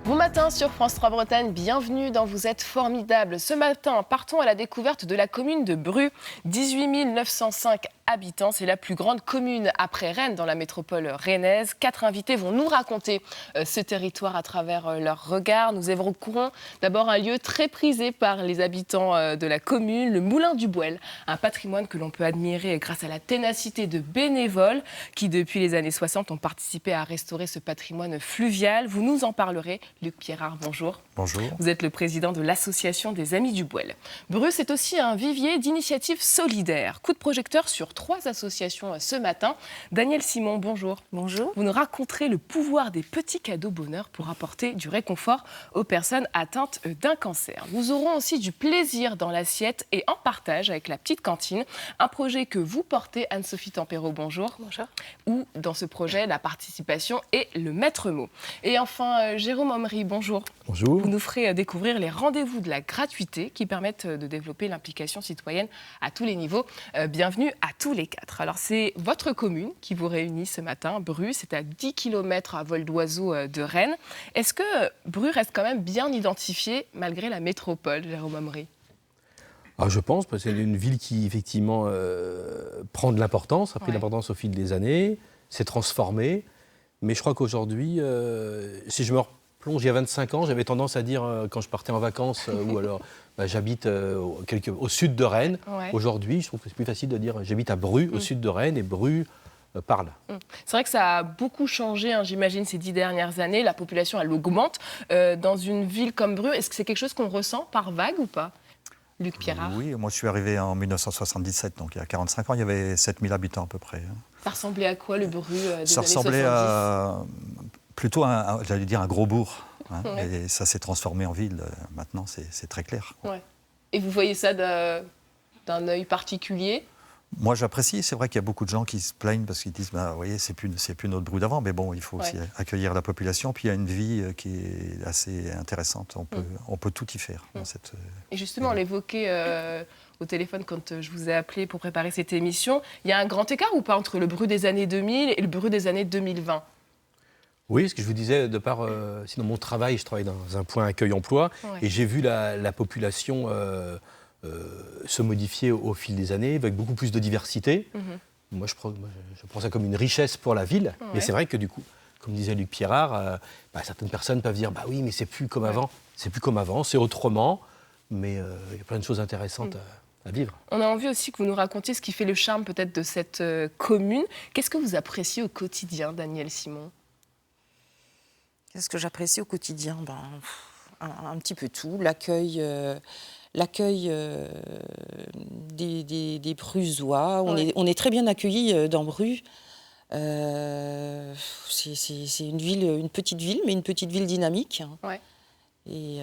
Bon matin sur France 3 Bretagne, bienvenue dans Vous êtes formidables. Ce matin, partons à la découverte de la commune de Bru. 18 905 habitants, c'est la plus grande commune après Rennes dans la métropole rennaise. 4 invités vont nous raconter ce territoire à travers leur regard. Nous évoquerons d'abord un lieu très prisé par les habitants de la commune, le Moulin du Bouel, un patrimoine que l'on peut admirer grâce à la ténacité de bénévoles qui, depuis les années 60, ont participé à restaurer ce patrimoine fluvial. Vous nous en parlerez. Luc Pierrard, bonjour. Bonjour. Vous êtes le président de l'association des Amis du Bouel. Bru, c'est aussi un vivier d'initiatives solidaires. Coup de projecteur sur 3 associations ce matin. Daniel Simon, bonjour. Bonjour. Vous nous raconterez le pouvoir des petits cadeaux bonheur pour apporter du réconfort aux personnes atteintes d'un cancer. Nous aurons aussi du plaisir dans l'assiette et en partage avec la petite cantine, un projet que vous portez, Anne-Sophie Tempéro, bonjour. Bonjour. Où, dans ce projet, la participation est le maître mot. Et enfin, Jérôme Omri, bonjour. Bonjour. Vous nous ferez découvrir les rendez-vous de la gratuité qui permettent de développer l'implication citoyenne à tous les niveaux. Bienvenue à tous les 4. Alors, c'est votre commune qui vous réunit ce matin, Bru. C'est à 10 km à vol d'oiseau de Rennes. Est-ce que Bru reste quand même bien identifié malgré la métropole, Jérôme Omri ? Je pense que c'est une ville qui, effectivement, prend de l'importance, a pris de l'importance au fil des années, s'est transformée. Mais je crois qu'aujourd'hui, si je me replonge il y a 25 ans, j'avais tendance à dire, quand je partais en vacances, ou alors j'habite au sud de Rennes. Ouais. Aujourd'hui, je trouve que c'est plus facile de dire j'habite à Bru, au sud de Rennes, et Bru parle. C'est vrai que ça a beaucoup changé, j'imagine, ces 10 dernières années. La population, elle augmente. Dans une ville comme Bru, est-ce que c'est quelque chose qu'on ressent par vague ou pas ? Luc Pierrard. Oui, moi je suis arrivé en 1977, donc il y a 45 ans, il y avait 7000 habitants à peu près. Ça ressemblait à quoi le Bru des années 70 ? Ça ressemblait à plutôt à un gros bourg. Hein, ouais. Et ça s'est transformé en ville, maintenant c'est très clair. Ouais. Et vous voyez ça d'un œil particulier ? Moi j'apprécie, c'est vrai qu'il y a beaucoup de gens qui se plaignent parce qu'ils disent, vous voyez, c'est plus notre Bru d'avant, mais bon, il faut aussi accueillir la population, puis il y a une vie qui est assez intéressante, on peut tout y faire. Dans cette, et justement, on l'évoquait au téléphone quand je vous ai appelé pour préparer cette émission, il y a un grand écart ou pas entre le Bru des années 2000 et le Bru des années 2020 ? Oui, ce que je vous disais, de par sinon mon travail, je travaille dans un point accueil-emploi, et j'ai vu la population se modifier au fil des années, avec beaucoup plus de diversité. Moi, je prends ça comme une richesse pour la ville. Ouais. Mais c'est vrai que du coup, comme disait Luc Pierrard, certaines personnes peuvent dire oui, mais c'est plus comme avant. C'est plus comme avant, c'est autrement. Mais il y a plein de choses intéressantes à vivre. On a envie aussi que vous nous racontiez ce qui fait le charme peut-être de cette commune. Qu'est-ce que vous appréciez au quotidien, Daniel Simon ? Qu'est-ce que j'apprécie au quotidien ? Un petit peu tout. L'accueil des Brusois. On est très bien accueillis dans Bru. C'est une petite ville, mais une petite ville dynamique. Ouais. Et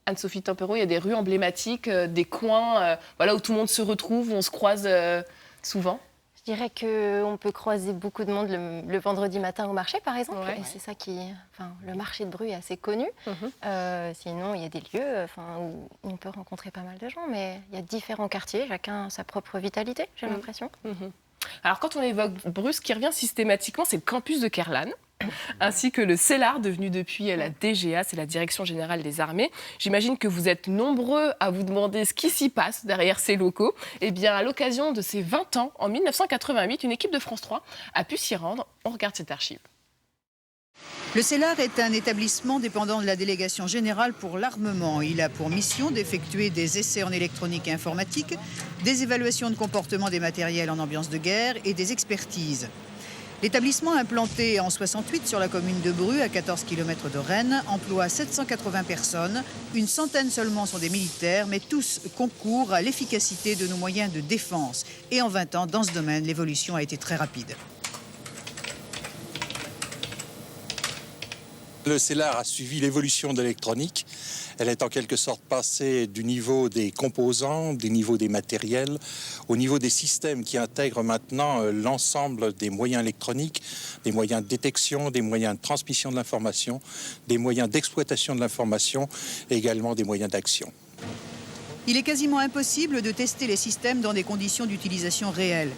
Anne-Sophie Tempéro, il y a des rues emblématiques, des coins où tout le monde se retrouve, où on se croise souvent. Je dirais qu'on peut croiser beaucoup de monde le vendredi matin au marché, par exemple. Ouais. Et c'est ça le marché de Bru est assez connu. Sinon, il y a des lieux où on peut rencontrer pas mal de gens, mais il y a différents quartiers, chacun a sa propre vitalité, j'ai l'impression. Alors, quand on évoque Bru, ce qui revient systématiquement, c'est le campus de Kerlan, ainsi que le CELAR, devenu depuis la DGA, c'est la Direction Générale des Armées. J'imagine que vous êtes nombreux à vous demander ce qui s'y passe derrière ces locaux. Eh bien, à l'occasion de ces 20 ans, en 1988, une équipe de France 3 a pu s'y rendre. On regarde cette archive. Le CELAR est un établissement dépendant de la Délégation Générale pour l'Armement. Il a pour mission d'effectuer des essais en électronique et informatique, des évaluations de comportement des matériels en ambiance de guerre et des expertises. L'établissement, implanté en 68 sur la commune de Bru, à 14 km de Rennes, emploie 780 personnes. Une centaine seulement sont des militaires, mais tous concourent à l'efficacité de nos moyens de défense. Et en 20 ans, dans ce domaine, l'évolution a été très rapide. Le CELAR a suivi l'évolution de l'électronique. Elle est en quelque sorte passée du niveau des composants, du niveau des matériels, au niveau des systèmes qui intègrent maintenant l'ensemble des moyens électroniques, des moyens de détection, des moyens de transmission de l'information, des moyens d'exploitation de l'information et également des moyens d'action. Il est quasiment impossible de tester les systèmes dans des conditions d'utilisation réelles.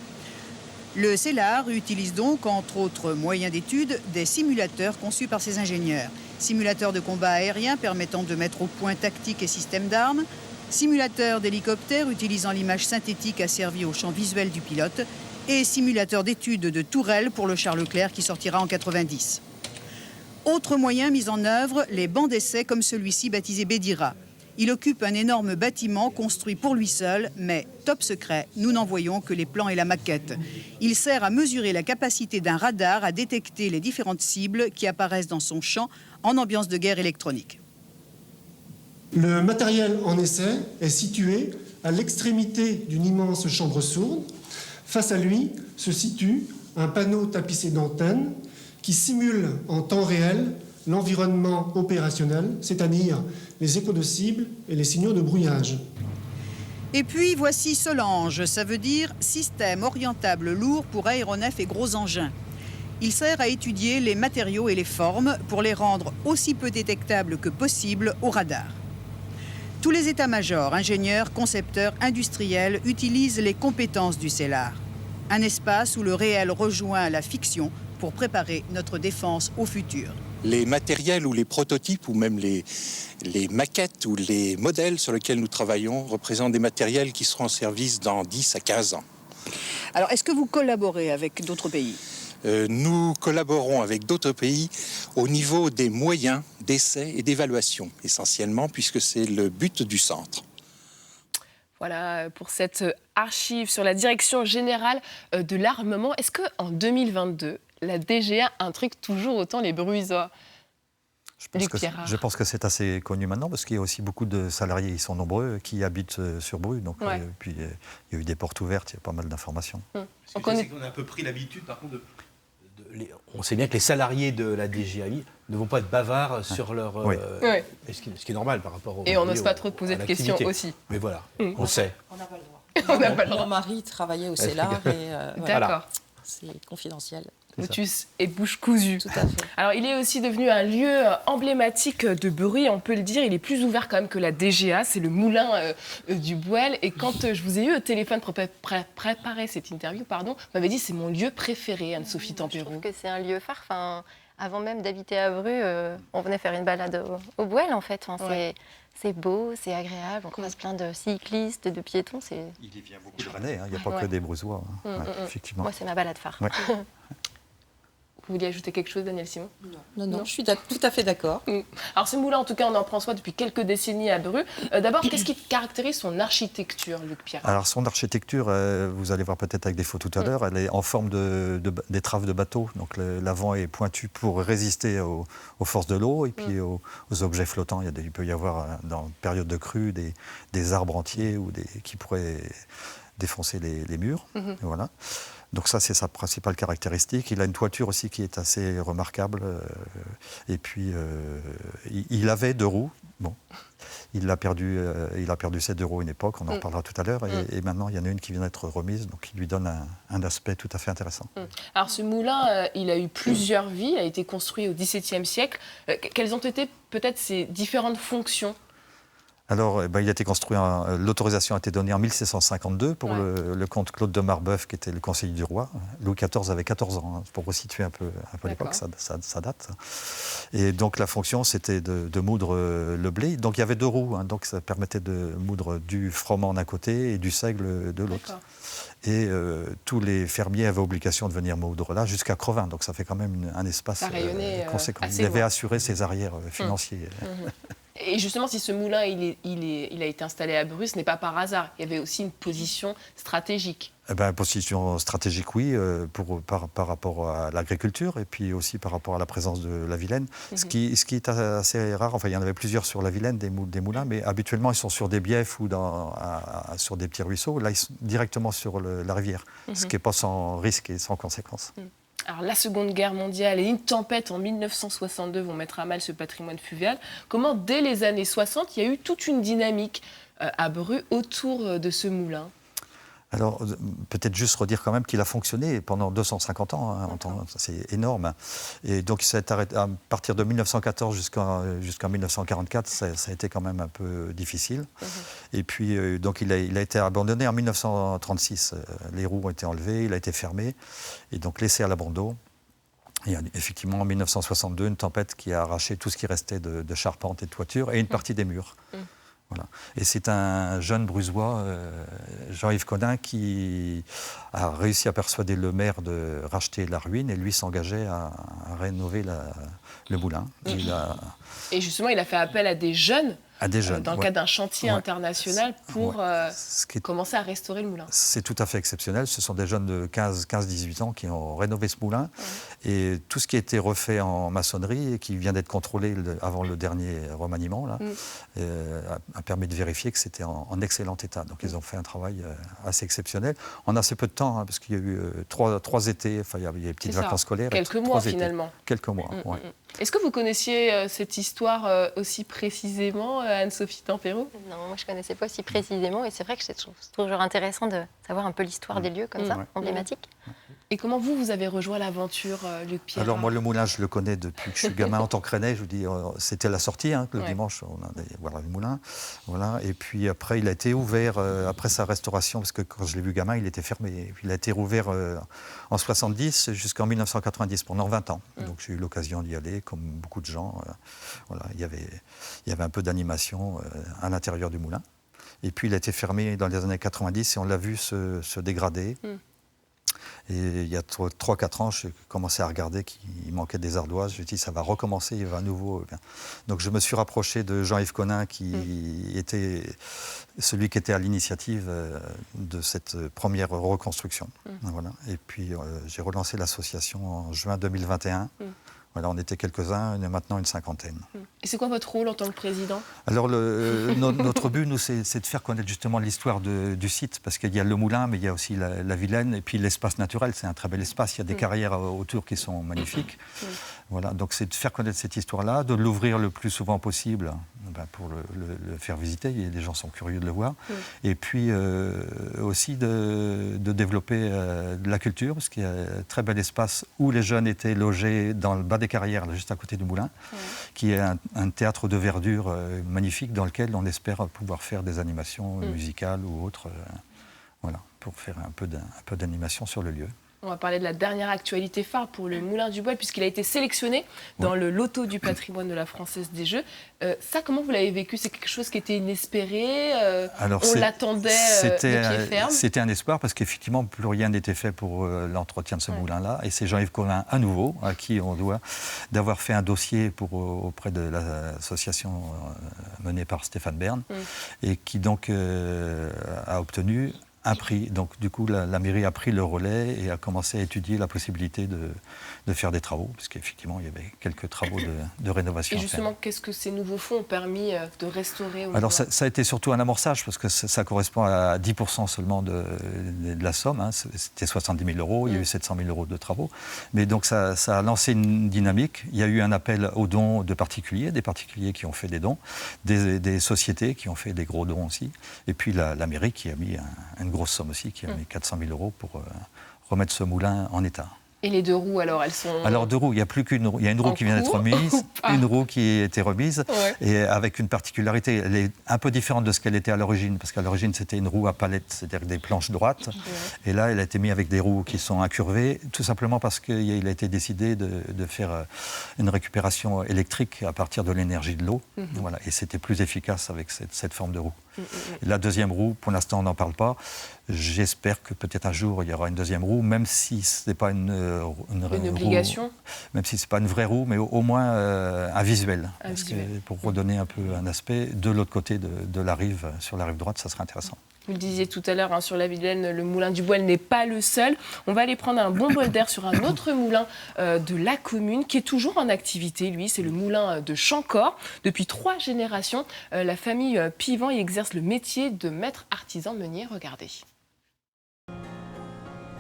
Le CELAR utilise donc, entre autres moyens d'étude, des simulateurs conçus par ses ingénieurs. Simulateurs de combat aérien permettant de mettre au point tactiques et systèmes d'armes, simulateurs d'hélicoptères utilisant l'image synthétique asservie au champ visuel du pilote, et simulateurs d'études de tourelles pour le char Leclerc qui sortira en 90. Autre moyen mis en œuvre, les bancs d'essai comme celui-ci baptisé Bédira. Il occupe un énorme bâtiment construit pour lui seul, mais top secret, nous n'en voyons que les plans et la maquette. Il sert à mesurer la capacité d'un radar à détecter les différentes cibles qui apparaissent dans son champ en ambiance de guerre électronique. Le matériel en essai est situé à l'extrémité d'une immense chambre sourde. Face à lui se situe un panneau tapissé d'antennes qui simule en temps réel l'environnement opérationnel, c'est-à-dire les échos de cible et les signaux de brouillage. Et puis voici Solange, ça veut dire système orientable lourd pour aéronefs et gros engins. Il sert à étudier les matériaux et les formes pour les rendre aussi peu détectables que possible au radar. Tous les états-majors, ingénieurs, concepteurs, industriels utilisent les compétences du CELAR. Un espace où le réel rejoint la fiction pour préparer notre défense au futur. Les matériels ou les prototypes ou même les maquettes ou les modèles sur lesquels nous travaillons représentent des matériels qui seront en service dans 10 à 15 ans. Alors, est-ce que vous collaborez avec d'autres pays ? Nous collaborons avec d'autres pays au niveau des moyens d'essai et d'évaluation, essentiellement, puisque c'est le but du centre. Voilà pour cette archive sur la direction générale de l'armement. Est-ce qu'en 2022, la DGA intrigue toujours autant les Bruisois? Je pense que c'est assez connu maintenant parce qu'il y a aussi beaucoup de salariés, ils sont nombreux, qui habitent sur Bru. Donc, puis il y a eu des portes ouvertes, il y a pas mal d'informations. On a un peu pris l'habitude, par contre, on sait bien que les salariés de la DGAI ne vont pas être bavards sur leur... ce qui est normal par rapport au... Et on n'ose pas trop poser de questions aussi. Mais voilà, on sait. On n'a pas le droit. On n'a pas le droit. Mon mari travaillait au CELAR et D'accord. c'est confidentiel. Lotus et bouche cousue. Tout à fait. Alors, il est aussi devenu un lieu emblématique de Bru, on peut le dire. Il est plus ouvert quand même que la DGA. C'est le moulin du Bouel. Et quand je vous ai eu au téléphone pour préparer cette interview, vous m'avez dit c'est mon lieu préféré, Anne-Sophie Tempero. Je trouve que c'est un lieu phare. Enfin, avant même d'habiter à Bru, on venait faire une balade au Bouel, en fait. Enfin, c'est beau, c'est agréable. On croise plein de cyclistes, de piétons. Il y vient beaucoup de Rennais, il n'y a pas que des Brusois. Effectivement. Moi, c'est ma balade phare. Ouais. Vous vouliez ajouter quelque chose, Daniel Simon ? Non, je suis tout à fait d'accord. Alors ce moulin, en tout cas, on en prend soin depuis quelques décennies à Bru. D'abord, qu'est-ce qui caractérise son architecture, Luc Pierrat ? Alors son architecture, vous allez voir peut-être avec des photos tout à l'heure, elle est en forme d'étrave de bateau. Donc l'avant est pointu pour résister aux forces de l'eau et puis aux objets flottants. Il peut y avoir, dans période de crue, des arbres entiers qui pourraient défoncer les murs. Voilà. Donc ça, c'est sa principale caractéristique. Il a une toiture aussi qui est assez remarquable. Et puis, il avait 2 roues. Bon, il a perdu ses 2 roues à une époque, on en reparlera tout à l'heure. Et maintenant, il y en a une qui vient d'être remise, donc il lui donne un aspect tout à fait intéressant. Alors ce moulin, il a eu plusieurs vies. Il a été construit au XVIIe siècle. Quelles ont été peut-être ses différentes fonctions ? Alors, il a été construit, l'autorisation a été donnée en 1752 pour le comte Claude de Marbeuf, qui était le conseiller du roi. Louis XIV avait 14 ans, pour resituer un peu l'époque, ça date. Et donc, la fonction, c'était de moudre le blé. Donc, il y avait 2 roues, donc ça permettait de moudre du froment d'un côté et du seigle de l'autre. Et tous les fermiers avaient obligation de venir moudre là, jusqu'à Crevin. Donc, ça fait quand même un espace conséquent. Il avait assuré ses arrières financiers. Et justement, si ce moulin il a été installé à Bru, ce n'est pas par hasard. Il y avait aussi une position stratégique. Position stratégique, oui, par rapport à l'agriculture et puis aussi par rapport à la présence de la Vilaine. Ce qui est assez rare, enfin il y en avait plusieurs sur la Vilaine, des moulins, mais habituellement ils sont sur des biefs ou sur des petits ruisseaux. Là, ils sont directement sur la rivière, ce qui n'est pas sans risque et sans conséquence. Alors, la Seconde Guerre mondiale et une tempête en 1962 vont mettre à mal ce patrimoine fluvial. Comment, dès les années 60, il y a eu toute une dynamique à Bru autour de ce moulin ? Alors, peut-être juste redire quand même qu'il a fonctionné pendant 250 ans, hein, c'est énorme. Et donc, il s'est arrêté à partir de 1914 jusqu'en 1944, ça a été quand même un peu difficile. Et puis, donc, il a été abandonné en 1936. Les roues ont été enlevées, il a été fermé, et donc laissé à l'abandon. Et effectivement, en 1962, une tempête qui a arraché tout ce qui restait de charpente et de toiture, et une partie des murs. Voilà. Et c'est un jeune brusois, Jean-Yves Connin, qui a réussi à persuader le maire de racheter la ruine et lui s'engageait à rénover le moulin. Et justement, il a fait appel à des jeunes. Dans le cadre d'un chantier international pour commencer à restaurer le moulin. C'est tout à fait exceptionnel. Ce sont des jeunes de 15-18 ans qui ont rénové ce moulin. Et tout ce qui a été refait en maçonnerie et qui vient d'être contrôlé avant le dernier remaniement là, a permis de vérifier que c'était en excellent état. Donc ils ont fait un travail assez exceptionnel en assez peu de temps, hein, parce qu'il y a eu trois étés, enfin il y a eu des petites vacances scolaires. Quelques mois finalement. Quelques mois, oui. Est-ce que vous connaissiez cette histoire aussi précisément, Anne-Sophie Tempero? Non, moi je ne connaissais pas aussi précisément, et c'est vrai que c'est toujours intéressant de savoir un peu l'histoire des lieux comme ça, emblématiques. Et comment vous avez rejoint l'aventure, Luc Pierrat? Alors moi, le moulin, je le connais depuis que je suis gamin en tant que rennais. Je vous dis, c'était la sortie, hein, le dimanche, on allait voir le moulin. Voilà. Et puis après, il a été ouvert, après sa restauration, parce que quand je l'ai vu gamin, il était fermé. Et puis, il a été rouvert en 70 jusqu'en 1990, pendant 20 ans. Donc j'ai eu l'occasion d'y aller, comme beaucoup de gens. Voilà. Il y avait un peu d'animation à l'intérieur du moulin. Et puis il a été fermé dans les années 90 et on l'a vu se dégrader. Et il y a 3-4 ans, j'ai commencé à regarder qu'il manquait des ardoises. Je me suis dit, ça va recommencer, il va à nouveau. Donc je me suis rapproché de Jean-Yves Connin, qui était celui qui était à l'initiative de cette première reconstruction. Voilà. Et puis j'ai relancé l'association en juin 2021. Voilà, on était quelques-uns, et maintenant une cinquantaine. Et c'est quoi votre rôle en tant que président? Alors, notre but, nous, c'est de faire connaître justement l'histoire du site, parce qu'il y a le moulin, mais il y a aussi la Vilaine, et puis l'espace naturel, c'est un très bel espace. Il y a des carrières autour qui sont magnifiques. Voilà, donc c'est de faire connaître cette histoire-là, de l'ouvrir le plus souvent possible pour le faire visiter. Les gens sont curieux de le voir. Et puis aussi de développer de la culture, parce qu'il y a un très bel espace où les jeunes étaient logés dans le bas des carrières, là, juste à côté du moulin, qui est un théâtre de verdure magnifique dans lequel on espère pouvoir faire des animations musicales ou autres, voilà, pour faire un peu d'animation sur le lieu. On va parler de la dernière actualité phare pour le Moulin du Boel, puisqu'il a été sélectionné dans le loto du patrimoine de la Française des Jeux. Ça, comment vous l'avez vécu? C'est quelque chose qui était inespéré? On l'attendait de pied ferme? C'était un espoir, parce qu'effectivement, plus rien n'était fait pour l'entretien de ce moulin-là. Et c'est Jean-Yves Connin, à nouveau, à qui on doit d'avoir fait un dossier auprès de l'association menée par Stéphane Bern, et qui donc a obtenu un prix. Donc, du coup, la mairie a pris le relais et a commencé à étudier la possibilité de faire des travaux, parce qu'effectivement, il y avait quelques travaux de rénovation. Et justement, qu'est-ce que ces nouveaux fonds ont permis de restaurer? Alors, ça a été surtout un amorçage, parce que ça correspond à 10% seulement de la somme. Hein. C'était 70 000 €, il y a eu 700 000 € de travaux. Mais donc, ça a lancé une dynamique. Il y a eu un appel aux dons de particuliers, des particuliers qui ont fait des dons, des sociétés qui ont fait des gros dons aussi, et puis la mairie qui a mis une grosse somme aussi, qui a mis 400 000 € pour remettre ce moulin en état. Et les deux roues, alors, elles sont... Alors, deux roues, il n'y a plus qu'une roue. Il y a une roue qui vient d'être remise, une roue qui a été remise, et avec une particularité. Elle est un peu différente de ce qu'elle était à l'origine, parce qu'à l'origine, c'était une roue à palette, c'est-à-dire des planches droites. Et là, elle a été mise avec des roues qui sont incurvées, tout simplement parce qu'il a été décidé de faire une récupération électrique à partir de l'énergie de l'eau. Voilà. Et c'était plus efficace avec cette forme de roue. La deuxième roue, pour l'instant, on n'en parle pas. J'espère que peut-être un jour, il y aura une deuxième roue, même si ce n'est pas une obligation, même si ce n'est pas une vraie roue, mais au moins un visuel. Pour redonner un peu un aspect de l'autre côté de la rive, sur la rive droite, ça serait intéressant. Vous le disiez tout à l'heure, sur la Vilaine, le Moulin du Boel n'est pas le seul. On va aller prendre un bon bol d'air sur un autre moulin de la commune qui est toujours en activité. Lui, c'est le moulin de Chancor. Depuis 3 générations, la famille Pivant y exerce le métier de maître artisan meunier. Regardez.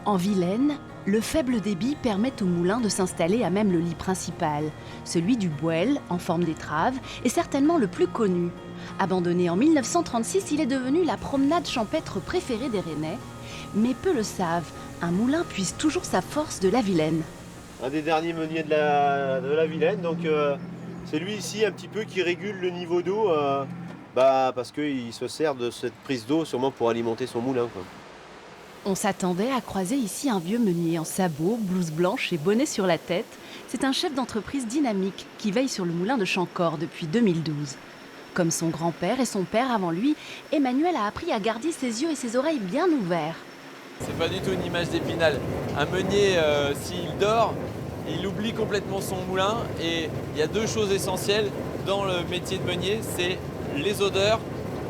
En Vilaine, le faible débit permet au moulin de s'installer à même le lit principal. Celui du Boel, en forme d'étrave, est certainement le plus connu. Abandonné en 1936, il est devenu la promenade champêtre préférée des Rennais. Mais peu le savent, un moulin puise toujours sa force de la Vilaine. Un des derniers meuniers de la Vilaine, donc c'est lui ici un petit peu qui régule le niveau d'eau, parce qu'il se sert de cette prise d'eau sûrement pour alimenter son moulin, quoi. On s'attendait à croiser ici un vieux meunier en sabots, blouse blanche et bonnet sur la tête. C'est un chef d'entreprise dynamique qui veille sur le moulin de Chancor depuis 2012. Comme son grand-père et son père avant lui, Emmanuel a appris à garder ses yeux et ses oreilles bien ouverts. C'est pas du tout une image d'Épinal. Un meunier, s'il dort, il oublie complètement son moulin. Et il y a deux choses essentielles dans le métier de meunier, c'est les odeurs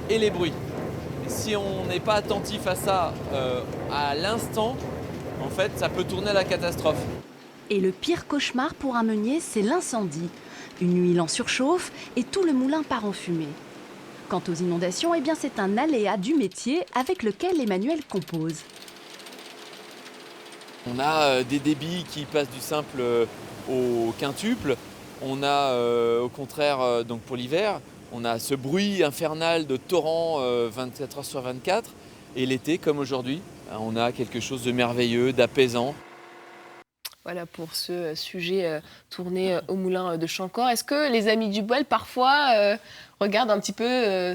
et les bruits. Et si on n'est pas attentif à ça à l'instant, en fait, ça peut tourner à la catastrophe. Et le pire cauchemar pour un meunier, c'est l'incendie. Une nuit, il en surchauffe et tout le moulin part en fumée. Quant aux inondations, eh bien c'est un aléa du métier avec lequel Emmanuel compose. On a des débits qui passent du simple au quintuple. On a au contraire, donc pour l'hiver, on a ce bruit infernal de torrents 24 heures sur 24. Et l'été, comme aujourd'hui, on a quelque chose de merveilleux, d'apaisant. Voilà pour ce sujet tourné au moulin de Chancor. Est-ce que les amis du Boël, parfois, regardent un petit peu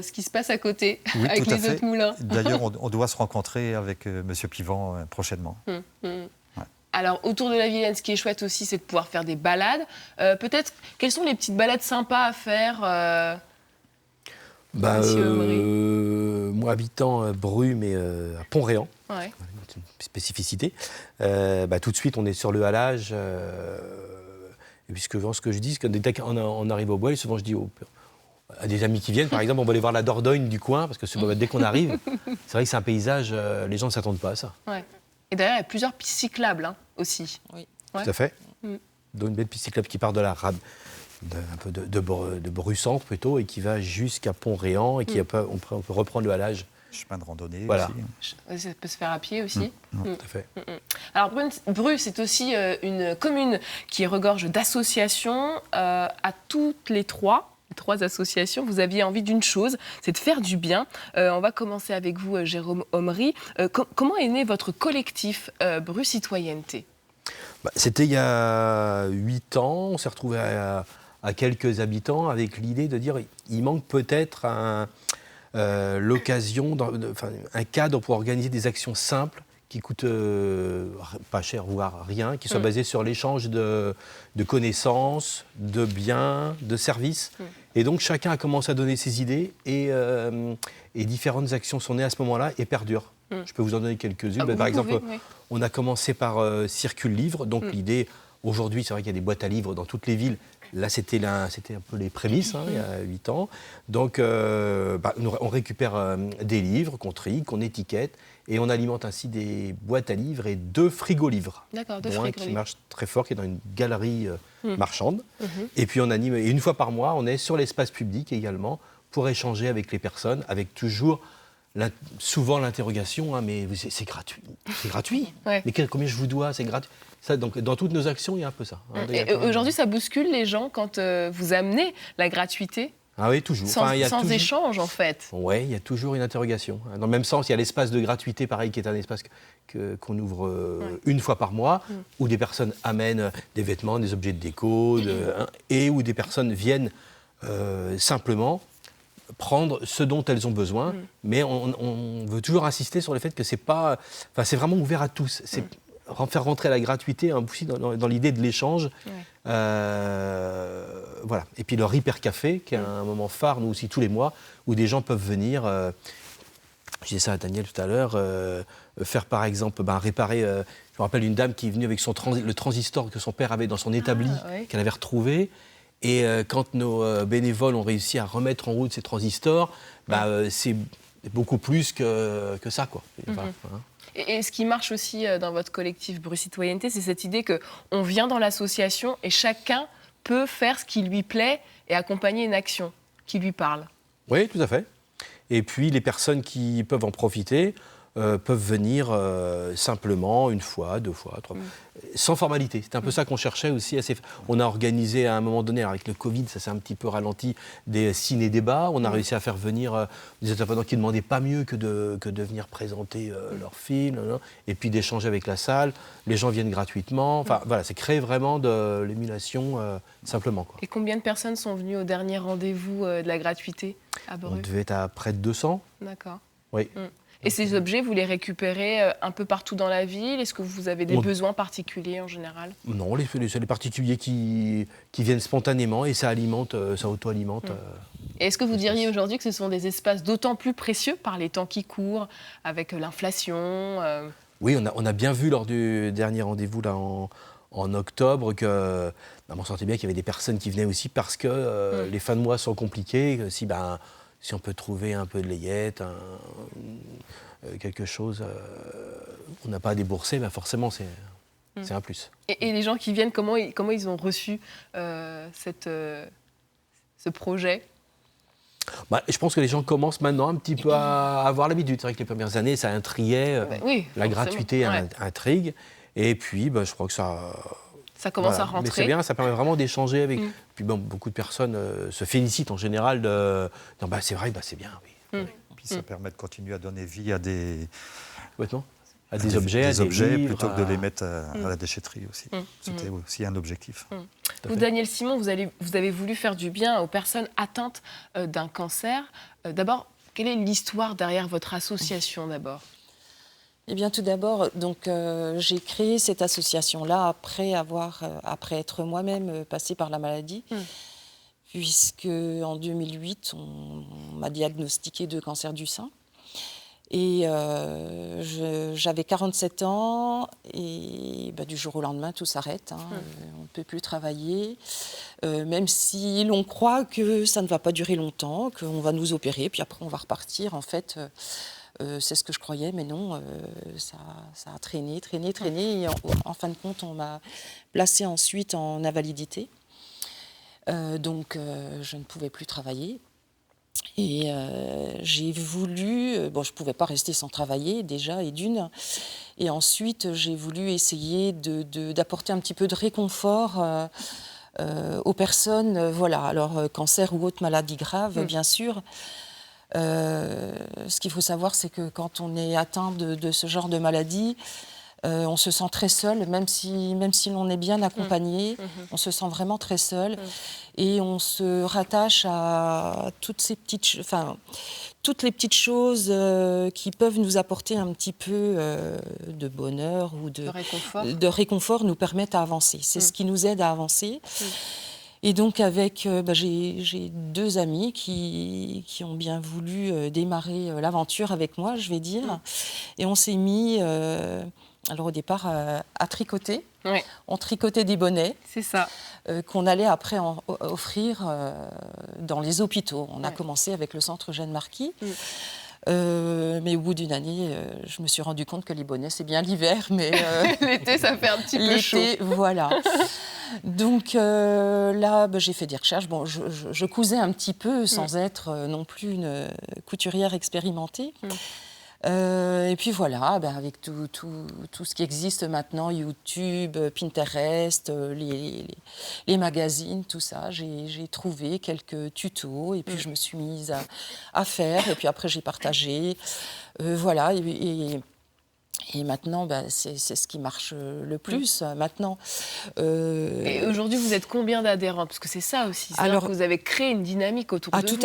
ce qui se passe à côté, oui, avec les autres moulins? D'ailleurs, on doit se rencontrer avec M. Pivant prochainement. Ouais. Alors, autour de la Vilaine, ce qui est chouette aussi, c'est de pouvoir faire des balades. Peut-être, quelles sont les petites balades sympas à faire moi, habitant Bru, mais à Pont-Réan, ouais. Une spécificité, tout de suite, on est sur le halage. Et puis, ce que je dis, c'est que dès qu'on arrive au Boël, souvent, je dis à des amis qui viennent, par exemple, on va aller voir la Dordogne du coin, parce que dès qu'on arrive, c'est vrai que c'est un paysage, les gens ne s'attendent pas à ça. Ouais. Et d'ailleurs, il y a plusieurs pistes cyclables aussi. Oui. Ouais. Tout à fait. Donc, une belle piste cyclable qui part de la rade. Un peu de Bru-Centre plutôt, et qui va jusqu'à Pont-Réan, et qui on peut reprendre le halage. Chemin de randonnée voilà. aussi. Ça peut se faire à pied aussi. Tout à fait. Alors Bru, c'est aussi une commune qui regorge d'associations. À toutes les trois associations, vous aviez envie d'une chose, c'est de faire du bien. On va commencer avec vous, Jérôme Omry. Comment est né votre collectif Bru Citoyenneté? C'était il y a 8 ans, on s'est retrouvé à quelques habitants avec l'idée de dire il manque peut-être l'occasion, un cadre pour organiser des actions simples qui coûtent pas cher, voire rien, qui soient basées sur l'échange de connaissances, de biens, de services. Et donc chacun a commencé à donner ses idées et différentes actions sont nées à ce moment-là et perdurent. Je peux vous en donner quelques-unes. Par exemple, on a commencé par Circule Livre. Donc l'idée, aujourd'hui, c'est vrai qu'il y a des boîtes à livres dans toutes les villes. Là, c'était un peu les prémices, il y a 8 ans. Donc, on récupère des livres qu'on trie, qu'on étiquette, et on alimente ainsi des boîtes à livres et 2 frigolivres. D'accord, 2 frigolivres. Qui marche très fort, qui est dans une galerie marchande. Et puis, on anime, et une fois par mois, on est sur l'espace public également pour échanger avec les personnes, avec toujours souvent l'interrogation, mais c'est gratuit. C'est gratuit. Ouais. Mais combien je vous dois? C'est gratuit. Ça, donc, dans toutes nos actions, il y a un peu ça. Et aujourd'hui, ça bouscule les gens quand vous amenez la gratuité? Ah oui, toujours. Sans échange, en fait. Oui, il y a toujours une interrogation. Dans le même sens, il y a l'espace de gratuité, pareil, qui est un espace qu'on ouvre une fois par mois, où des personnes amènent des vêtements, des objets de déco, et où des personnes viennent simplement prendre ce dont elles ont besoin, mais on veut toujours insister sur le fait que c'est vraiment ouvert à tous. C'est faire rentrer la gratuité aussi dans l'idée de l'échange. Voilà. Et puis leur Hyper Café, qui est un moment phare, nous aussi, tous les mois, où des gens peuvent venir, je disais ça à Daniel tout à l'heure, faire par exemple, réparer, je me rappelle une dame qui est venue avec le transistor que son père avait dans son établi, qu'elle avait retrouvé. Et quand nos bénévoles ont réussi à remettre en route ces transistors, c'est beaucoup plus que ça, quoi. Et ce qui marche aussi dans votre collectif Bru Citoyenneté, c'est cette idée qu'on vient dans l'association et chacun peut faire ce qui lui plaît et accompagner une action qui lui parle. Oui, tout à fait. Et puis les personnes qui peuvent en profiter peuvent venir simplement une fois, 2 fois, 3 fois, sans formalité. C'est un peu ça qu'on cherchait aussi. On a organisé à un moment donné, alors avec le Covid, ça s'est un petit peu ralenti, des ciné-débats. On a réussi à faire venir des intervenants qui ne demandaient pas mieux que de venir présenter leur film, et puis d'échanger avec la salle. Les gens viennent gratuitement. Enfin, voilà, c'est créer vraiment de l'émulation simplement, quoi. Et combien de personnes sont venues au dernier rendez-vous de la gratuité à Bru? On devait être à près de 200. D'accord. Oui. Et ces objets, vous les récupérez un peu partout dans la ville? Est-ce que vous avez des besoins particuliers en général? Non, c'est les particuliers qui viennent spontanément et ça auto-alimente. Et est-ce que vous diriez aujourd'hui que ce sont des espaces d'autant plus précieux par les temps qui courent, avec l'inflation Oui, on a bien vu lors du dernier rendez-vous là, en octobre que on sentait bien qu'il y avait des personnes qui venaient aussi parce que les fins de mois sont compliquées. Si on peut trouver un peu de layette, quelque chose, on n'a pas à débourser, forcément c'est un plus. Et les gens qui viennent, comment ils ont reçu ce projet? Je pense que les gens commencent maintenant un petit peu à avoir l'habitude. C'est vrai que les premières années, ça intriguait, la gratuité intrigue. Et puis, je crois que ça commence à rentrer. Mais c'est bien, ça permet vraiment d'échanger avec. Puis beaucoup de personnes se félicitent en général de. Non, c'est vrai, c'est bien, oui. Puis ça permet de continuer à donner vie à des. Complètement. À des objets, à des livres, plutôt que de les mettre à la déchetterie aussi. C'était aussi un objectif. Vous, Daniel Simon, vous avez voulu faire du bien aux personnes atteintes d'un cancer. D'abord, quelle est l'histoire derrière votre association d'abord? Eh bien, tout d'abord, j'ai créé cette association-là après être moi-même passée par la maladie, puisque en 2008, on m'a diagnostiqué de cancer du sein. Et j'avais 47 ans et du jour au lendemain, tout s'arrête. On ne peut plus travailler, même si l'on croit que ça ne va pas durer longtemps, qu'on va nous opérer, puis après on va repartir. En fait, c'est ce que je croyais, mais non, ça a traîné. Et en fin de compte, on m'a placée ensuite en invalidité. Donc, je ne pouvais plus travailler. Et j'ai voulu... je ne pouvais pas rester sans travailler, déjà, et d'une. Et ensuite, j'ai voulu essayer d'apporter un petit peu de réconfort aux personnes. Voilà, alors, cancer ou autre maladie grave, bien sûr. Ce qu'il faut savoir, c'est que quand on est atteint de ce genre de maladie, on se sent très seul, même si l'on est bien accompagné, on se sent vraiment très seul. Et on se rattache à toutes les petites choses qui peuvent nous apporter un petit peu de bonheur ou de réconfort, nous permettent d'avancer. C'est ce qui nous aide à avancer. Et donc j'ai 2 amis qui ont bien voulu démarrer l'aventure avec moi, je vais dire. Et on s'est mis, alors au départ, à tricoter. Oui. On tricotait des bonnets. C'est ça. Qu'on allait après offrir dans les hôpitaux. On a commencé avec le centre Jeanne Marquis. Mais au bout d'une année, je me suis rendu compte que les bonnets, c'est bien l'hiver, mais... L'été, ça fait un petit peu chaud. L'été, voilà. Donc là, j'ai fait des recherches. Bon, je cousais un petit peu sans être non plus une couturière expérimentée. Et puis voilà, avec tout ce qui existe maintenant, YouTube, Pinterest, les magazines, tout ça, j'ai trouvé quelques tutos et puis je me suis mise à faire et puis après j'ai partagé. Voilà, et maintenant, c'est ce qui marche le plus. Maintenant. Et aujourd'hui, vous êtes combien d'adhérents? Parce que c'est ça aussi. Alors, que vous avez créé une dynamique autour de vous. Tout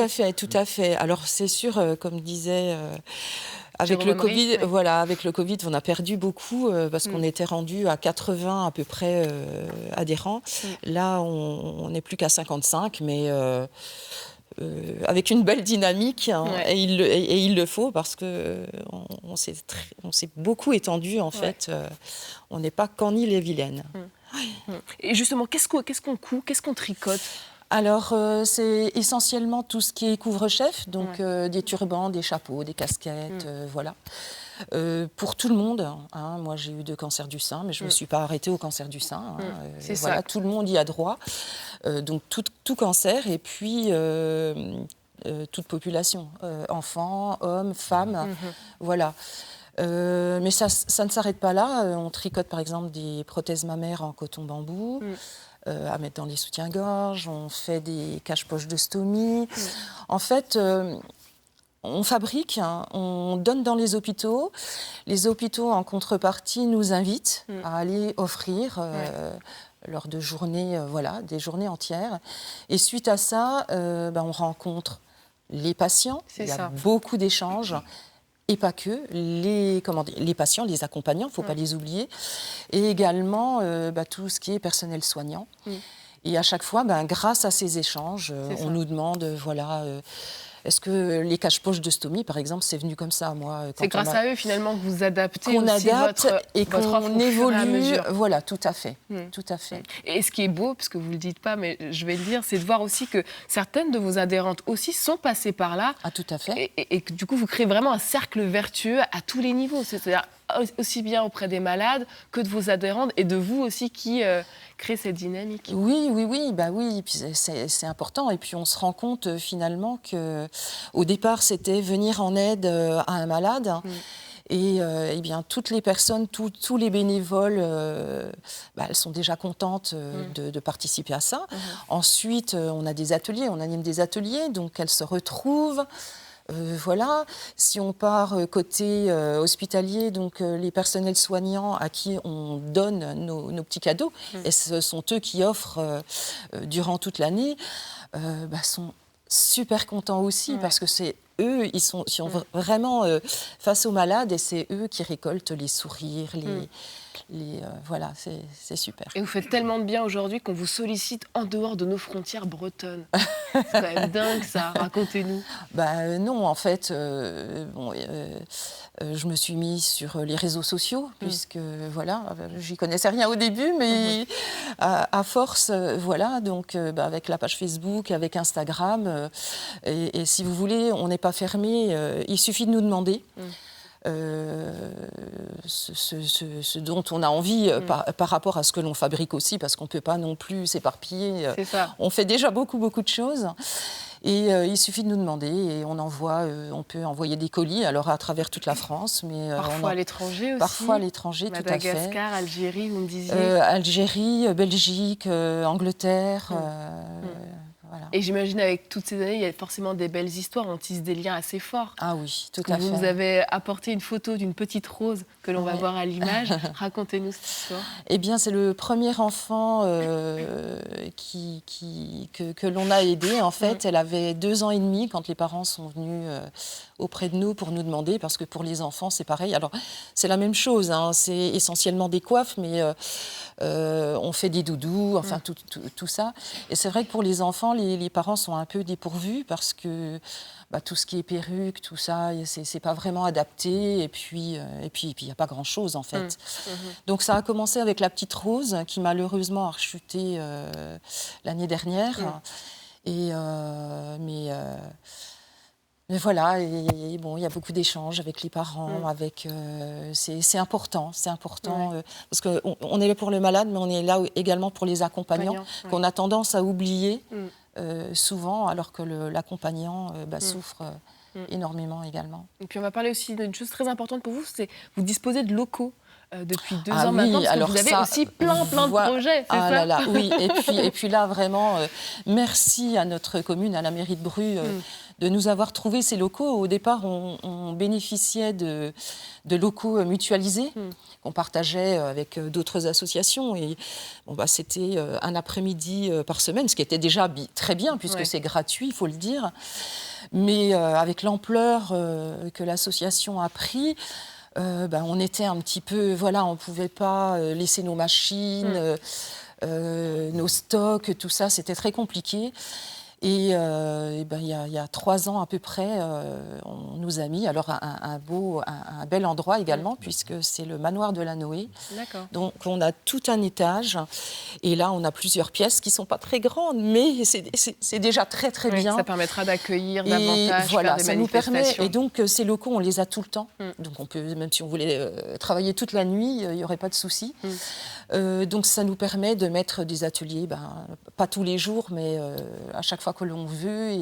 à fait. Alors c'est sûr, comme disait... Avec le Covid, avec le Covid, on a perdu beaucoup parce qu'on était rendu à 80 à peu près adhérents. Là, on n'est plus qu'à 55, mais avec une belle dynamique. Et il le faut parce que on s'est beaucoup étendu en fait. On n'est pas qu'en Ille-et-Vilaine. Et justement, qu'est-ce qu'on coud, qu'est-ce qu'on tricote? Alors, c'est essentiellement tout ce qui est couvre-chef, donc des turbans, des chapeaux, des casquettes, voilà. Pour tout le monde, moi j'ai eu 2 cancers du sein, mais je ne me suis pas arrêtée au cancer du sein. C'est voilà, ça. tout le monde y a droit. Donc tout cancer, et puis toute population, enfants, hommes, femmes, voilà. Mais ça ne s'arrête pas là. On tricote par exemple des prothèses mammaires en coton bambou. À mettre dans les soutiens-gorge, on fait des cache-poches de stomie. En fait, on fabrique, hein, on donne dans les hôpitaux. Les hôpitaux, en contrepartie, nous invitent à aller offrir lors de journées, des journées entières. Et suite à ça, on rencontre les patients. Il y a beaucoup d'échanges. Et pas que, les patients, les accompagnants, il ne faut pas les oublier, et également tout ce qui est personnel soignant. Et à chaque fois, grâce à ces échanges, on nous demande, est-ce que les cache-poches de stomie, par exemple, c'est venu comme ça, moi. C'est grâce à eux, finalement, que vous adaptez qu'on aussi adapte et votre offre qu'on au fur et à évolue. mesure. Voilà, tout à fait. Tout à fait. Et ce qui est beau, parce que vous ne le dites pas, mais je vais le dire, c'est de voir aussi que certaines de vos adhérentes aussi sont passées par là. Ah, tout à fait. Et que du coup, vous créez vraiment un cercle vertueux à tous les niveaux. C'est-à-dire aussi bien auprès des malades que de vos adhérentes et de vous aussi qui créez cette dynamique. Oui. Et puis c'est important. Et puis on se rend compte finalement que au départ c'était venir en aide à un malade. Et bien toutes les personnes, tous les bénévoles, elles sont déjà contentes de participer à ça. Ensuite, on a des ateliers, on anime des ateliers, donc elles se retrouvent. Si on part côté hospitalier, donc les personnels soignants à qui on donne nos petits cadeaux, et ce sont eux qui offrent durant toute l'année, sont super contents aussi parce que c'est eux, ils sont vraiment face aux malades et c'est eux qui récoltent les sourires, c'est super. Et vous faites tellement de bien aujourd'hui qu'on vous sollicite en dehors de nos frontières bretonnes. C'est quand même dingue ça, racontez-nous. Non, en fait, je me suis mise sur les réseaux sociaux, puisque j'y connaissais rien au début, mais à force, donc avec la page Facebook, avec Instagram, et si vous voulez, on n'est pas fermé, il suffit de nous demander. Ce dont on a envie par rapport à ce que l'on fabrique aussi, parce qu'on ne peut pas non plus s'éparpiller. On fait déjà beaucoup de choses. Et il suffit de nous demander et on peut envoyer des colis, alors à travers toute la France. Mais parfois à l'étranger aussi. Parfois à l'étranger, tout à fait. Madagascar, Algérie, vous me disiez. Algérie, Belgique, Angleterre. Voilà. Et j'imagine avec toutes ces années, il y a forcément des belles histoires, on tisse des liens assez forts. Ah oui, tout à fait. Vous nous avez apporté une photo d'une petite rose que l'on va voir à l'image. Racontez-nous cette histoire. Eh bien, c'est le premier enfant que l'on a aidé. En fait, elle avait 2 ans et demi quand les parents sont venus auprès de nous pour nous demander, parce que pour les enfants, c'est pareil. Alors, c'est la même chose, hein. C'est essentiellement des coiffes, mais on fait des doudous, enfin, tout ça. Et c'est vrai que pour les enfants, les parents sont un peu dépourvus parce que tout ce qui est perruque, tout ça, c'est pas vraiment adapté. Et puis, il n'y a pas grand-chose, en fait. Donc, ça a commencé avec la petite Rose, qui malheureusement a rechuté l'année dernière. Mais voilà, et bon, il y a beaucoup d'échanges avec les parents, c'est important, parce qu'on est là pour le malade, mais on est là également pour les accompagnants, qu'on a tendance à oublier souvent, alors que l'accompagnant souffre énormément également. Et puis on va parler aussi d'une chose très importante pour vous, c'est vous disposez de locaux. Depuis 2 ans maintenant, parce que vous avez aussi plein de projets, c'est ça ? Oui, et puis là, vraiment, merci à notre commune, à la mairie de Bru, de nous avoir trouvé ces locaux. Au départ, on bénéficiait de locaux mutualisés qu'on partageait avec d'autres associations. Et c'était un après-midi par semaine, ce qui était déjà très bien, puisque c'est gratuit, il faut le dire. Mais avec l'ampleur que l'association a pris, on était un petit peu, on ne pouvait pas laisser nos machines, nos stocks, tout ça, c'était très compliqué. Et il y a 3 ans à peu près, on nous a mis alors un bel endroit également, puisque c'est le manoir de la Noé. D'accord. Donc on a tout un étage, et là on a plusieurs pièces qui ne sont pas très grandes, mais c'est déjà très bien. Ça permettra d'accueillir davantage, voilà, faire des ça nous permet. manifestations. Et donc ces locaux, on les a tout le temps. Donc on peut, même si on voulait travailler toute la nuit, il n'y aurait pas de souci. Donc ça nous permet de mettre des ateliers, pas tous les jours, mais à chaque fois que l'on veut.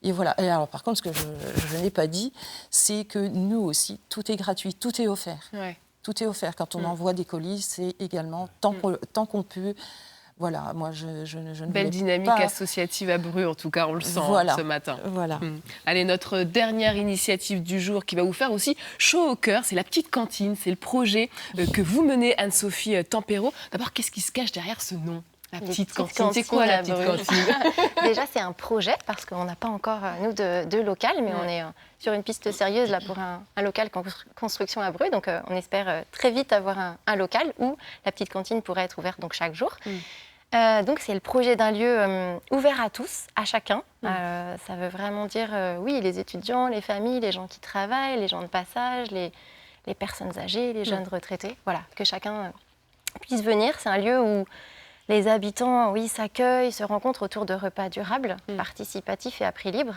Et voilà. Et alors, par contre, ce que je n'ai pas dit, c'est que nous aussi, tout est gratuit, tout est offert. Ouais. Tout est offert. Quand on envoie des colis, c'est également, tant qu'on peut. Voilà, moi, je ne Belle dynamique associative à Bru, en tout cas, on le sent ce matin. Voilà. Allez, notre dernière initiative du jour qui va vous faire aussi chaud au cœur, c'est la petite cantine. C'est le projet que vous menez, Anne-Sophie Tempero. D'abord, qu'est-ce qui se cache derrière ce nom ? La petite cantine, c'est quoi la petite cantine ? Déjà, c'est un projet parce qu'on n'a pas encore, nous, de local, mais on est sur une piste sérieuse là, pour un local construction à Bru. Donc, on espère très vite avoir un local où la petite cantine pourrait être ouverte donc, chaque jour. Donc, c'est le projet d'un lieu ouvert à tous, à chacun. Ça veut vraiment dire, oui, les étudiants, les familles, les gens qui travaillent, les gens de passage, les personnes âgées, les jeunes retraités. Voilà, que chacun puisse venir. C'est un lieu où les habitants, oui, s'accueillent, se rencontrent autour de repas durables, participatifs et à prix libre.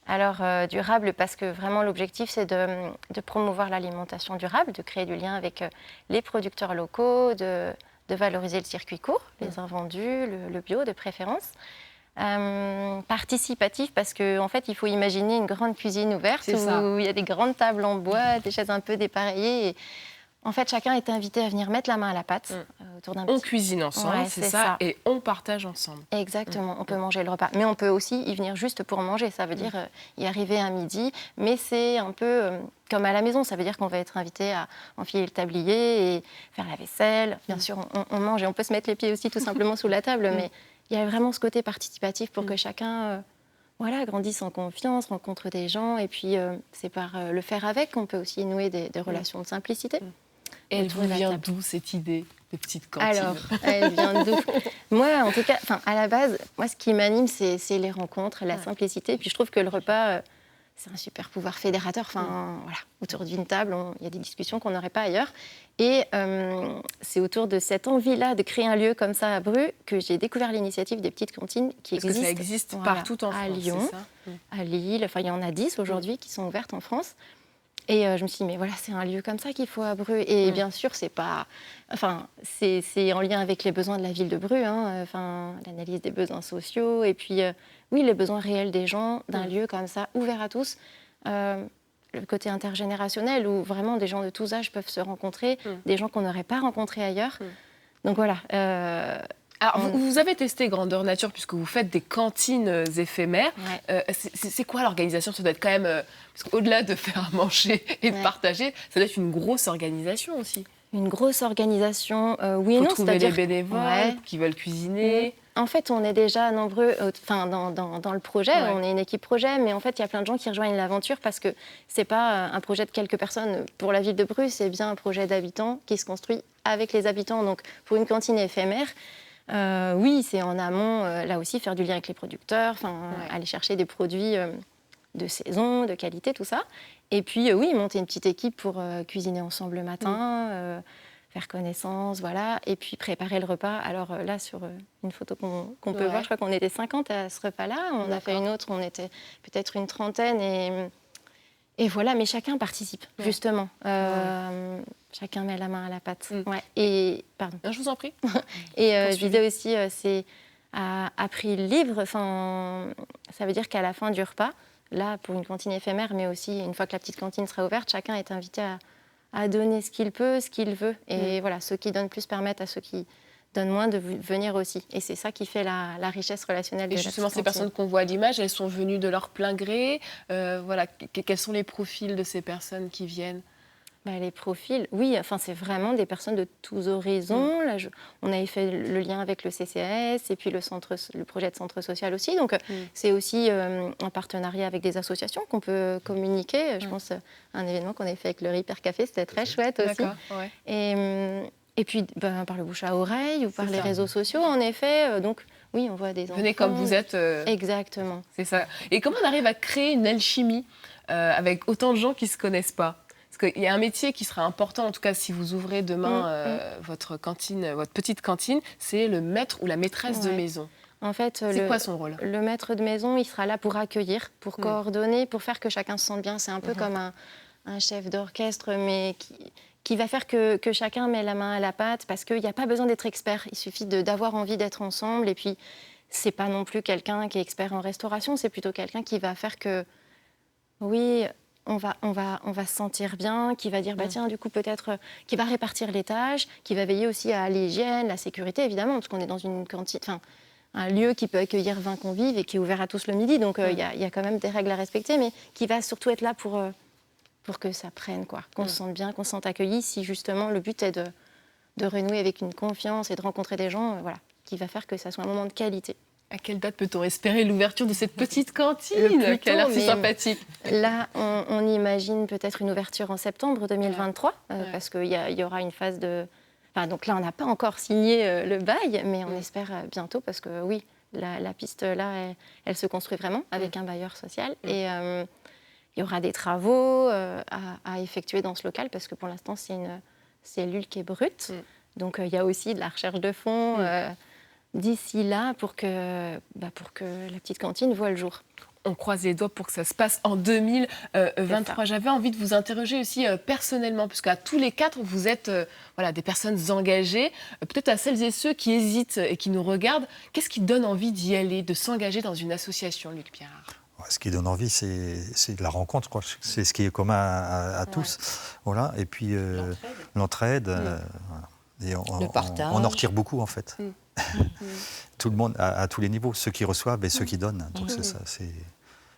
Alors, durable parce que vraiment l'objectif, c'est de promouvoir l'alimentation durable, de créer du lien avec les producteurs locaux, de valoriser le circuit court, les invendus, le bio de préférence. Participatif parce qu'en fait, il faut imaginer une grande cuisine ouverte où il y a des grandes tables en bois, des chaises un peu dépareillées. Et en fait, chacun est invité à venir mettre la main à la pâte autour d'un petit... On cuisine ensemble, c'est ça, et on partage ensemble. Exactement, on peut manger le repas. Mais on peut aussi y venir juste pour manger, ça veut dire y arriver à midi. Mais c'est un peu comme à la maison, ça veut dire qu'on va être invité à enfiler le tablier et faire la vaisselle. Bien sûr, on mange et on peut se mettre les pieds aussi tout simplement sous la table, mais il y a vraiment ce côté participatif pour que chacun... grandisse en confiance, rencontre des gens, et puis c'est par le faire avec qu'on peut aussi nouer des relations de simplicité. Et elle vous vient d'où cette idée de petite cantine ? Alors, elle vient d'où ? Moi, en tout cas, à la base, moi, ce qui m'anime, c'est les rencontres, la simplicité. Et puis je trouve que le repas, c'est un super pouvoir fédérateur. Voilà, autour d'une table, il y a des discussions qu'on n'aurait pas ailleurs. Et c'est autour de cette envie-là de créer un lieu comme ça à Bru que j'ai découvert l'initiative des petites cantines qui existent. Parce que ça existe partout en France, à Lyon, à Lille. Enfin, il y en a 10 aujourd'hui qui sont ouvertes en France. Et je me suis dit, mais voilà, c'est un lieu comme ça qu'il faut à Bru. Et bien sûr, c'est pas... c'est en lien avec les besoins de la ville de Bru, l'analyse des besoins sociaux. Et puis, oui, les besoins réels des gens d'un lieu comme ça, ouvert à tous. Le côté intergénérationnel, où vraiment des gens de tous âges peuvent se rencontrer, des gens qu'on n'aurait pas rencontrés ailleurs. Donc voilà... Alors, vous avez testé Grandeur Nature puisque vous faites des cantines éphémères. C'est quoi l'organisation ? Ça doit être quand même... parce qu'au-delà de faire à manger et de partager, ça doit être une grosse organisation aussi. Une grosse organisation, oui et non. Faut trouver les bénévoles qui veulent cuisiner. En fait, on est déjà nombreux dans le projet. On est une équipe projet, mais en fait, il y a plein de gens qui rejoignent l'aventure parce que c'est pas un projet de quelques personnes pour la ville de Bru, c'est bien un projet d'habitants qui se construit avec les habitants. Donc, pour une cantine éphémère, oui, c'est en amont, là aussi, faire du lien avec les producteurs, aller chercher des produits de saison, de qualité, tout ça. Et puis, oui, monter une petite équipe pour cuisiner ensemble le matin, faire connaissance, voilà. Et puis, préparer le repas. Alors là, sur une photo qu'on peut voir, je crois qu'on était 50 à ce repas-là. On a fait une autre, on était peut-être une trentaine. Et voilà, mais chacun participe, justement. Chacun met la main à la pâte. Et, pardon. Je vous en prie. Et je disais aussi, c'est à prix libre. Ça veut dire qu'à la fin du repas, là, pour une cantine éphémère, mais aussi une fois que la petite cantine sera ouverte, chacun est invité à donner ce qu'il peut, ce qu'il veut. Et voilà, ceux qui donnent plus permettent à ceux qui donnent moins de venir aussi. Et c'est ça qui fait la richesse relationnelle de la petite cantine. Et justement, ces personnes qu'on voit à l'image, elles sont venues de leur plein gré. Voilà, quels sont les profils de ces personnes qui viennent ? Les profils, oui, c'est vraiment des personnes de tous horizons. Là, on avait fait le lien avec le CCAS et puis le projet de centre social aussi. Donc, c'est aussi un partenariat avec des associations qu'on peut communiquer. Je pense à un événement qu'on avait fait avec le Hyper Café, c'était très chouette aussi. Et puis, par le bouche à oreille ou par les réseaux sociaux, en effet. Donc, oui, on voit des enfants. Venez comme vous êtes. Exactement. C'est ça. Et comment on arrive à créer une alchimie avec autant de gens qui ne se connaissent pas ? Parce qu'il y a un métier qui sera important, en tout cas si vous ouvrez demain votre petite cantine, c'est le maître ou la maîtresse de maison. En fait, c'est quoi son rôle ? Le maître de maison, il sera là pour accueillir, pour coordonner, pour faire que chacun se sente bien. C'est un peu comme un chef d'orchestre, mais qui va faire que chacun met la main à la pâte, parce qu'il n'y a pas besoin d'être expert. Il suffit d'avoir envie d'être ensemble. Et puis, c'est pas non plus quelqu'un qui est expert en restauration, c'est plutôt quelqu'un qui va faire que, oui, on va se sentir bien, qui va dire, bah tiens, du coup, peut-être, qui va répartir les tâches, qui va veiller aussi à l'hygiène, la sécurité, évidemment, parce qu'on est dans une cantine, enfin, un lieu qui peut accueillir 20 convives et qui est ouvert à tous le midi, donc il y a quand même des règles à respecter, mais qui va surtout être là pour que ça prenne, quoi, qu'on se sente bien, qu'on se sente accueilli, si justement le but est de renouer avec une confiance et de rencontrer des gens, voilà, qui va faire que ça soit un moment de qualité. À quelle date peut-on espérer l'ouverture de cette petite cantine qui a l'air si sympathique? Là, on imagine peut-être une ouverture en septembre 2023, parce qu'il y aura une phase de... Enfin, donc là, on n'a pas encore signé le bail, mais on espère bientôt, parce que oui, la piste, là, elle se construit vraiment avec un bailleur social. Et il y aura des travaux à effectuer dans ce local, parce que pour l'instant, c'est une cellule qui est brute. Donc, il y a aussi de la recherche de fonds d'ici là pour que la petite cantine voie le jour. On croise les doigts pour que ça se passe en 2023. J'avais envie de vous interroger aussi personnellement, parce qu'à tous les quatre, vous êtes des personnes engagées. Peut-être à celles et ceux qui hésitent et qui nous regardent, qu'est-ce qui donne envie d'y aller, de s'engager dans une association, Luc Pierrard? Ce qui donne envie, c'est la rencontre, quoi. C'est ce qui est commun à tous. Voilà. Et puis l'entraide. Voilà. Et le partage. On en retire beaucoup, en fait. Tout le monde, à tous les niveaux, ceux qui reçoivent et ceux qui donnent. Donc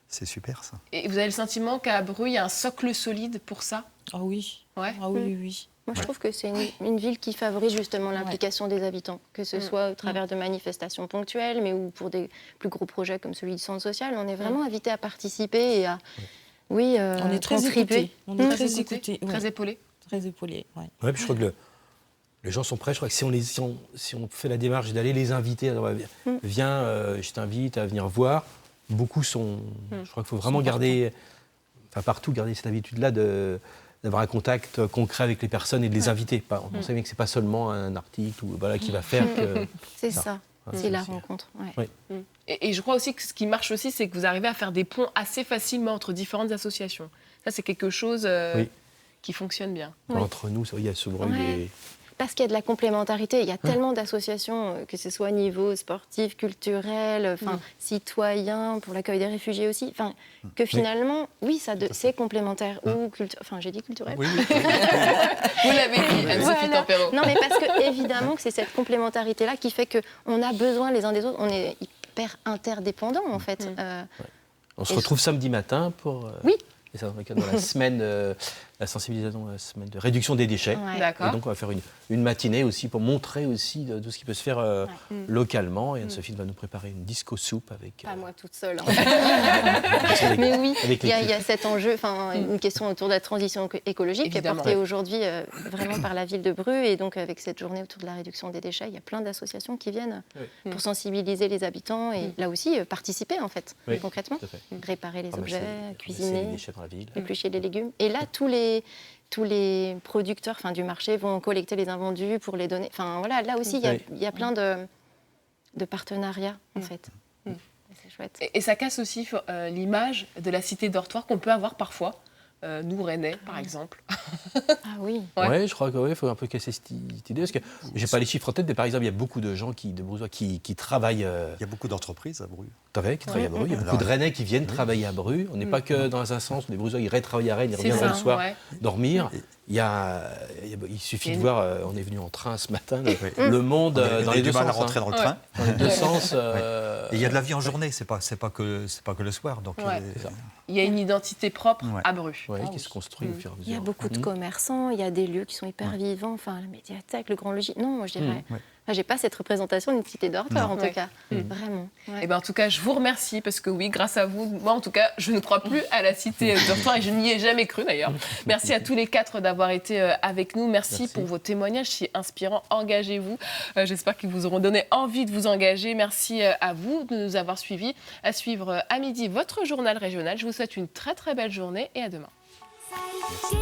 c'est super, ça. Et vous avez le sentiment qu'à Bru, il y a un socle solide pour ça? Ah oui. Ouais. Ah oui, oui. Moi, je trouve que c'est une ville qui favorise justement l'implication des habitants, que ce soit au travers de manifestations ponctuelles, mais ou pour des plus gros projets comme celui du centre social. On est vraiment invité à participer et à on est très contribuer. On est très écoutés. Très épaulés. Très épaulés, oui. Ouais, puis je crois que les gens sont prêts. Je crois que si on fait la démarche d'aller les inviter, viens, je t'invite à venir voir, beaucoup sont... Je crois qu'il faut vraiment garder cette habitude-là d'avoir un contact concret avec les personnes et de les inviter. On sait bien que ce n'est pas seulement un article qui va faire que... C'est ça, c'est la rencontre. Ouais. Oui. Et je crois aussi que ce qui marche aussi, c'est que vous arrivez à faire des ponts assez facilement entre différentes associations. Ça, c'est quelque chose qui fonctionne bien. Entre nous, il y a souvent des... Parce qu'il y a de la complémentarité. Il y a tellement d'associations, que ce soit au niveau sportif, culturel, citoyen, pour l'accueil des réfugiés aussi, que finalement, c'est complémentaire. Ou j'ai dit culturel. Oui. Vous l'avez dit, Anne-Sophie Tempéro. Non, mais parce que évidemment que c'est cette complémentarité-là qui fait qu'on a besoin les uns des autres. On est hyper interdépendants, en fait. On se retrouve samedi matin pour... Oui. Et ça, dans la semaine, la sensibilisation, la semaine de réduction des déchets. D'accord. Et donc, on va faire une matinée aussi pour montrer aussi tout ce qui peut se faire localement. Et Anne-Sophie va nous préparer une disco soupe avec... Pas moi toute seule. Mais oui, il y a cet enjeu, une question autour de la transition écologique qui est portée aujourd'hui vraiment par la ville de Bru. Et donc, avec cette journée autour de la réduction des déchets, il y a plein d'associations qui viennent pour sensibiliser les habitants et là aussi participer, en fait, concrètement. Réparer les objets, cuisiner. Éplucher les légumes. Et là, tous les producteurs du marché vont collecter les invendus pour les donner. Là aussi, il y a plein de partenariats, en fait. C'est chouette. Et ça casse aussi l'image de la cité dortoir qu'on peut avoir parfois. Nous, Rennais, par exemple. Ah oui. Ouais, je crois qu'il faut un peu casser cette idée. Parce que je n'ai pas les chiffres en tête, mais par exemple, il y a beaucoup de gens de Bruxelles qui travaillent... Il y a beaucoup d'entreprises à Bru. Qui travaillent à Bru. Il y a beaucoup de Rennais qui viennent travailler à Bru. On n'est pas que dans un sens où les Bruxellois iraient travailler à Rennes, ils reviendraient le soir dormir. Il suffit de voir, on est venu en train ce matin, le monde dans les deux sens. On a du mal à rentrer dans le train. Dans les deux sens. Et il y a de la vie en journée, c'est pas que le soir. Donc il y a une identité propre à Bru. Qui se construit au fur et à mesure. Il y a beaucoup de commerçants, il y a des lieux qui sont hyper vivants, la médiathèque, le Grand Logis. Non, moi je dirais... J'ai pas cette représentation d'une cité dortoir, en tout cas. Vraiment. Et en tout cas, je vous remercie parce que oui, grâce à vous, moi en tout cas, je ne crois plus à la cité dortoir et je n'y ai jamais cru d'ailleurs. Merci à tous les quatre d'avoir été avec nous. Merci pour vos témoignages si inspirants. Engagez-vous. J'espère qu'ils vous auront donné envie de vous engager. Merci à vous de nous avoir suivis. À suivre à midi votre journal régional. Je vous souhaite une très très belle journée et à demain. Merci.